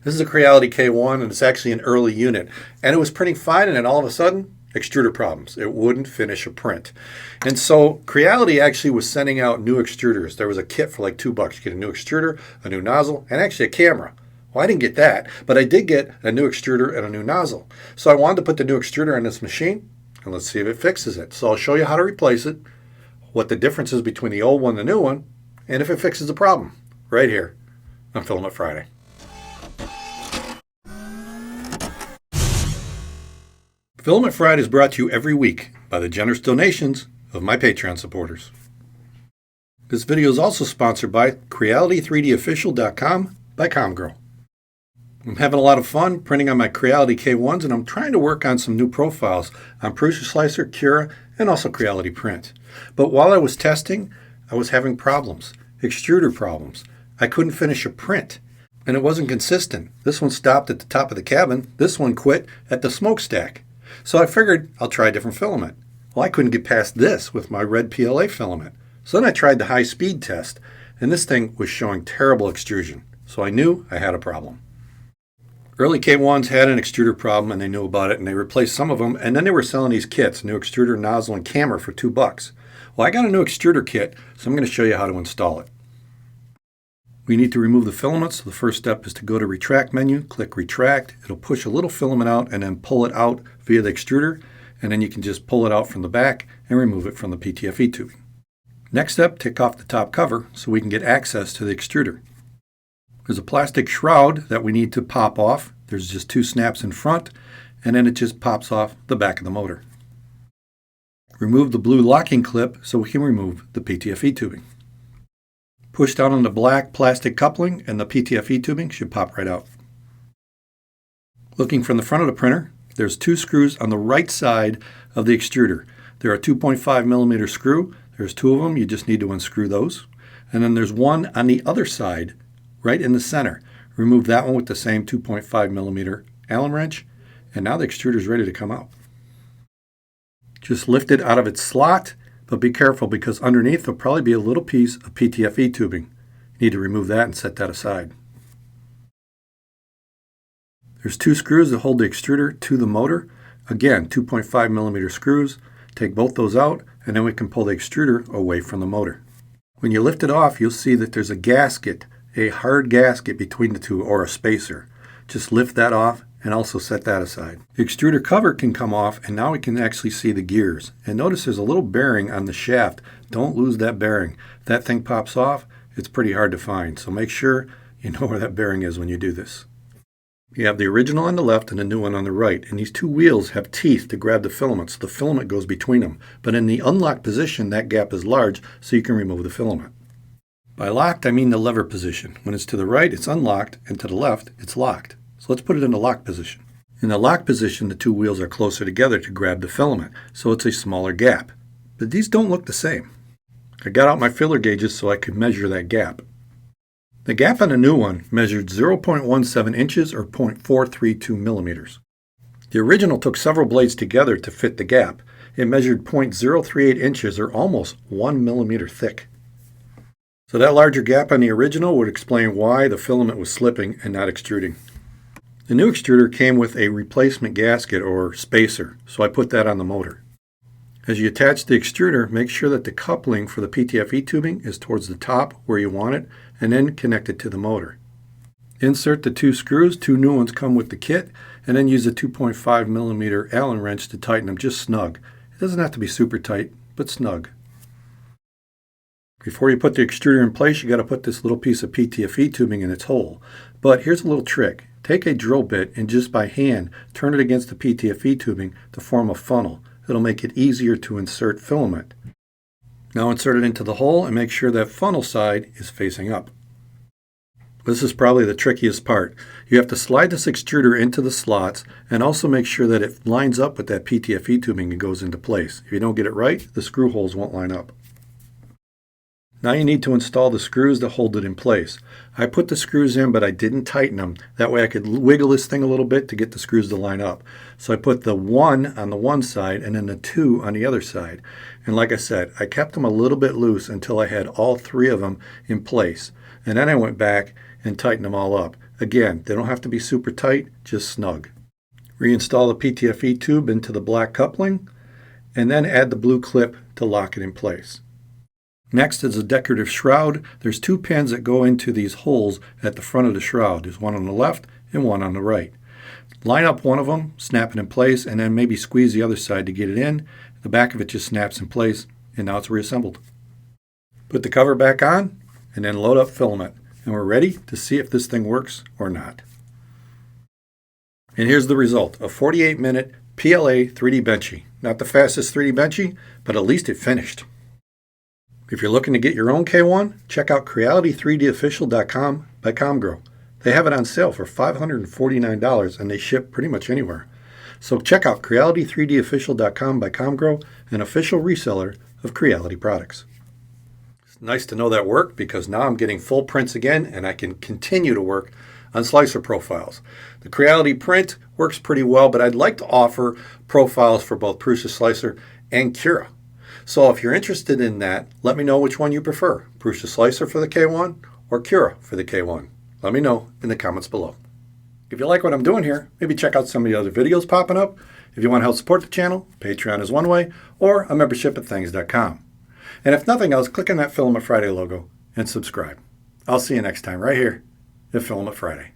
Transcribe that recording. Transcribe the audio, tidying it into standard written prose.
This is a Creality K1, and it's actually an early unit. And it was printing fine, and then all of a sudden, extruder problems. It wouldn't finish a print. And so Creality actually was sending out new extruders. There was a kit for like $2. You get a new extruder, a new nozzle, and actually a camera. Well, I didn't get that, but I did get a new extruder and a new nozzle. So I wanted to put the new extruder on this machine, and let's see if it fixes it. So I'll show you how to replace it, what the difference is between the old one and the new one, and if it fixes the problem, right here on Filament Friday. Filament Friday is brought to you every week by the generous donations of my Patreon supporters. This video is also sponsored by Creality3dofficial.com by ComGirl. I'm having a lot of fun printing on my Creality K1s, and I'm trying to work on some new profiles on Prusa Slicer, Cura, and also Creality Print. But while I was testing, I was having problems, extruder problems. I couldn't finish a print, and it wasn't consistent. This one stopped at the top of the cabin. This one quit at the smokestack. So I figured I'll try a different filament. Well, I couldn't get past this with my red PLA filament. So then I tried the high-speed test, and this thing was showing terrible extrusion. So I knew I had a problem. Early K1s had an extruder problem, and they knew about it, and they replaced some of them, and then they were selling these kits, new extruder, nozzle, and camera for $2. Well, I got a new extruder kit, so I'm going to show you how to install it. We need to remove the filament, so the first step is to go to Retract menu, click Retract. It'll push a little filament out and then pull it out via the extruder, and then you can just pull it out from the back and remove it from the PTFE tubing. Next step, take off the top cover so we can get access to the extruder. There's a plastic shroud that we need to pop off. There's just 2 snaps in front, and then it just pops off the back of the motor. Remove the blue locking clip so we can remove the PTFE tubing. Push down on the black plastic coupling, and the PTFE tubing should pop right out. Looking from the front of the printer, there's 2 screws on the right side of the extruder. There are 2.5 millimeter screw. There's 2 of them. You just need to unscrew those. And then there's one on the other side, right in the center. Remove that one with the same 2.5 millimeter Allen wrench, and now the extruder is ready to come out. Just lift it out of its slot, but be careful because underneath there'll probably be a little piece of PTFE tubing. You need to remove that and set that aside. There's 2 screws that hold the extruder to the motor. Again, 2.5 millimeter screws. Take both those out, and then we can pull the extruder away from the motor. When you lift it off, you'll see that there's a gasket, a hard gasket between the two, or a spacer. Just lift that off and also set that aside. The extruder cover can come off, and now we can actually see the gears. And notice there's a little bearing on the shaft. Don't lose that bearing. If that thing pops off, it's pretty hard to find. So make sure you know where that bearing is when you do this. You have the original on the left and the new one on the right, and these 2 wheels have teeth to grab the filament, so the filament goes between them. But in the unlocked position, that gap is large, so you can remove the filament. By locked, I mean the lever position. When it's to the right, it's unlocked, and to the left, it's locked. So let's put it in the lock position. In the lock position, the 2 wheels are closer together to grab the filament, so it's a smaller gap. But these don't look the same. I got out my filler gauges so I could measure that gap. The gap on the new one measured 0.17 inches or 0.432 millimeters. The original took several blades together to fit the gap. It measured 0.038 inches or almost 1 millimeter thick. So that larger gap on the original would explain why the filament was slipping and not extruding. The new extruder came with a replacement gasket or spacer, so I put that on the motor. As you attach the extruder, make sure that the coupling for the PTFE tubing is towards the top where you want it, and then connect it to the motor. Insert the 2 screws, 2 new ones come with the kit, and then use a 2.5 millimeter Allen wrench to tighten them just snug. It doesn't have to be super tight, but snug. Before you put the extruder in place, you got to put this little piece of PTFE tubing in its hole. But here's a little trick. Take a drill bit and just by hand turn it against the PTFE tubing to form a funnel. It'll make it easier to insert filament. Now insert it into the hole and make sure that funnel side is facing up. This is probably the trickiest part. You have to slide this extruder into the slots and also make sure that it lines up with that PTFE tubing and goes into place. If you don't get it right, the screw holes won't line up. Now you need to install the screws that hold it in place. I put the screws in, but I didn't tighten them. That way I could wiggle this thing a little bit to get the screws to line up. So I put the 1 on the one side and then the 2 on the other side. And like I said, I kept them a little bit loose until I had all 3 of them in place. And then I went back and tightened them all up. Again, they don't have to be super tight, just snug. Reinstall the PTFE tube into the black coupling, and then add the blue clip to lock it in place. Next is a decorative shroud. There's 2 pins that go into these holes at the front of the shroud. There's one on the left and one on the right. Line up one of them, snap it in place, and then maybe squeeze the other side to get it in. The back of it just snaps in place, and now it's reassembled. Put the cover back on, and then load up filament, and we're ready to see if this thing works or not. And here's the result, a 48-minute PLA 3D Benchy. Not the fastest 3D Benchy, but at least it finished. If you're looking to get your own K1, check out Creality3Dofficial.com by ComGrow. They have it on sale for $549 and they ship pretty much anywhere. So check out Creality3Dofficial.com by ComGrow, an official reseller of Creality products. It's nice to know that worked because now I'm getting full prints again and I can continue to work on slicer profiles. The Creality print works pretty well, but I'd like to offer profiles for both Prusa Slicer and Cura. So if you're interested in that, let me know which one you prefer, Prusa Slicer for the K1 or Cura for the K1. Let me know in the comments below. If you like what I'm doing here, maybe check out some of the other videos popping up. If you want to help support the channel, Patreon is one way, or a membership at things.com. And if nothing else, click on that Filament Friday logo and subscribe. I'll see you next time right here at Filament Friday.